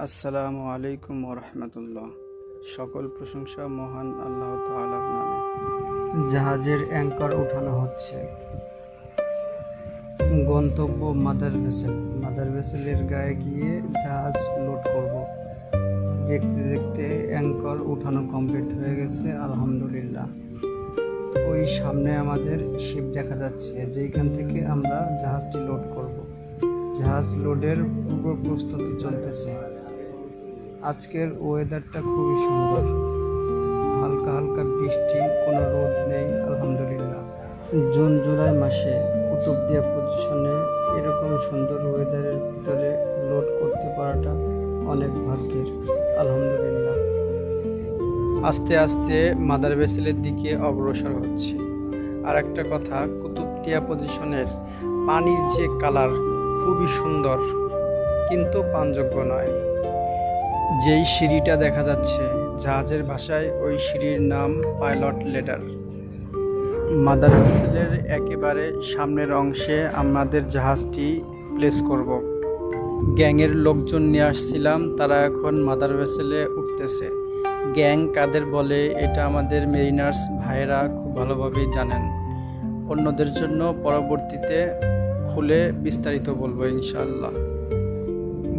আসসালামু আলাইকুম ওরহমতুল্লাহ। সকল প্রশংসা মহান আল্লাহ তাআলার নামে। জাহাজের অ্যাঙ্কার উঠানো হচ্ছে। গন্তব্য মাদার ভেসেল। মাদার ভেসেলের গায়ে গিয়ে জাহাজ লোড করব। দেখতে দেখতে অ্যাঙ্কার উঠানো কমপ্লিট হয়ে গেছে, আলহামদুলিল্লাহ। ওই সামনে আমাদের শিপ দেখা যাচ্ছে, যেখান থেকে আমরা জাহাজটি লোড করব। জাহাজ লোডের পূর্ব প্রস্তুতি চলতেছে। আজকের ওয়েদারটা খুবই সুন্দর, হালকা হালকা বৃষ্টি, কোনো রোদ নেই, আলহামদুলিল্লাহ। জুন জুলাই মাসে কুতুবদিয়া পজিশনে এরকম সুন্দর ওয়েদারের ভিতরে লোড করতে পারাটা অনেক ভাগ্যের, আলহামদুলিল্লাহ। আস্তে আস্তে মাদার ভেসেলের দিকে অগ্রসর হচ্ছে। আর একটা কথা, কুতুবদিয়া পজিশনের পানির যে কালার খুবই সুন্দর, কিন্তু পানযোগ্য নয়। যেই সিঁড়িটা দেখা যাচ্ছে জাহাজের ভাষায়, ওই সিঁড়ির নাম পাইলট লেডার। মাদার ভেসেলের একেবারে সামনের অংশে আমাদের জাহাজটি প্লেস করব। গ্যাংয়ের লোকজন নিয়ে আসছিলাম, তারা এখন মাদার ভেসেলে উঠতেছে। গ্যাং কাদের বলে এটা আমাদের মেরিনার্স ভাইয়েরা খুব ভালোভাবেই জানেন। অন্যদের জন্য পরবর্তীতে খুলে বিস্তারিত বলবো ইনশাআল্লাহ।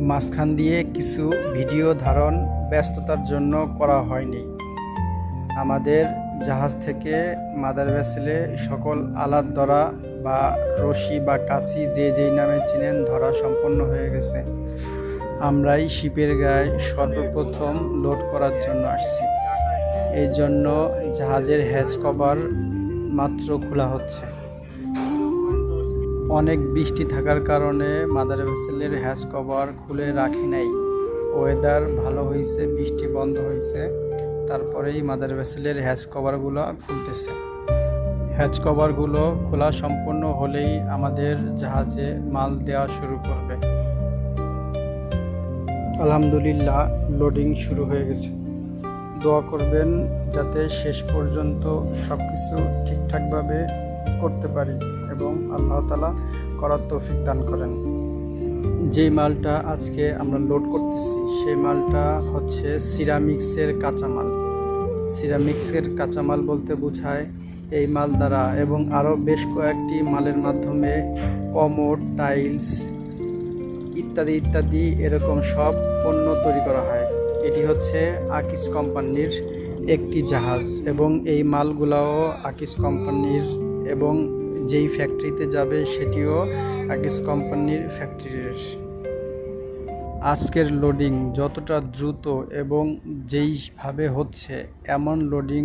মাঝখান দিয়ে কিছু ভিডিও ধারণ ব্যস্ততার জন্য করা হয়নি। আমাদের জাহাজ থেকে মাদার ভেসেলে সকল আলাদ ধরা বা রশি বা কাছি যে যেই নামে চিনেন ধরা সম্পন্ন হয়ে গেছে। আমরাই শিপের গায়ে সর্বপ্রথম লোড করার জন্য আসছি। এই জন্য জাহাজের হ্যাজ কভার মাত্র খোলা হচ্ছে। অনেক বৃষ্টি থাকার কারণে মাদার ভেসেলের হ্যাজ কভার খুলে রাখি নাই। ওয়েদার ভালো হয়েছে, বৃষ্টি বন্ধ হয়েছে, তারপরেই মাদার ভেসেলের হ্যাজ কভারগুলো খুলতেছে। হ্যাজ কভারগুলো খোলা সম্পন্ন হলেই আমাদের জাহাজে মাল দেওয়া শুরু করবে। আলহামদুলিল্লাহ, লোডিং শুরু হয়ে গেছে। দোয়া করবেন যাতে শেষ পর্যন্ত সব কিছু ঠিকঠাকভাবে করতে পারি এবং আল্লাহ তাআলা করার তৌফিক দান করেন। যে মালটা আজকে আমরা লোড করতেছি সেই মালটা হচ্ছে সিরামিক্সের কাঁচামাল। সিরামিক্সের কাঁচামাল বলতে বোঝায় এই মাল দ্বারা এবং আরও বেশ কয়েকটি মালের মাধ্যমে কমোড, টাইলস ইত্যাদি ইত্যাদি এরকম সব পণ্য তৈরি করা হয়। এটি হচ্ছে আকিস কোম্পানির একটি জাহাজ এবং এই মালগুলাও আকিস কোম্পানির, এবং যেই ফ্যাক্টরিতে যাবে সেটিও আকিস কোম্পানির ফ্যাক্টরির। আজকের লোডিং যতটা দ্রুত এবং যেইভাবে হচ্ছে এমন লোডিং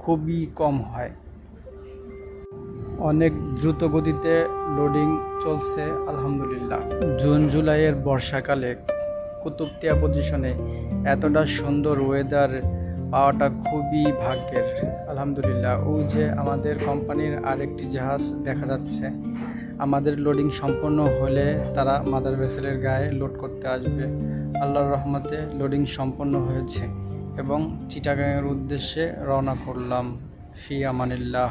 খুবই কম হয়। অনেক দ্রুত গতিতে লোডিং চলছে, আলহামদুলিল্লাহ। জুন জুলাইয়ের বর্ষাকালে কুতুবদিয়া পজিশনে এতটা সুন্দর ওয়েদার পাওয়াটা খুবই ভাগ্যের, আলহামদুলিল্লাহ। ওই যে আমাদের কোম্পানির আরেকটি জাহাজ দেখা যাচ্ছে। আমাদের লোডিং সম্পন্ন হলে তারা মাদার ভেসেলের গায়ে লোড করতে আসবে। আল্লাহর রহমতে লোডিং সম্পন্ন হয়েছে এবং চিটাগাংয়ের উদ্দেশ্যে রওনা করলাম। ফি আমানিল্লাহ।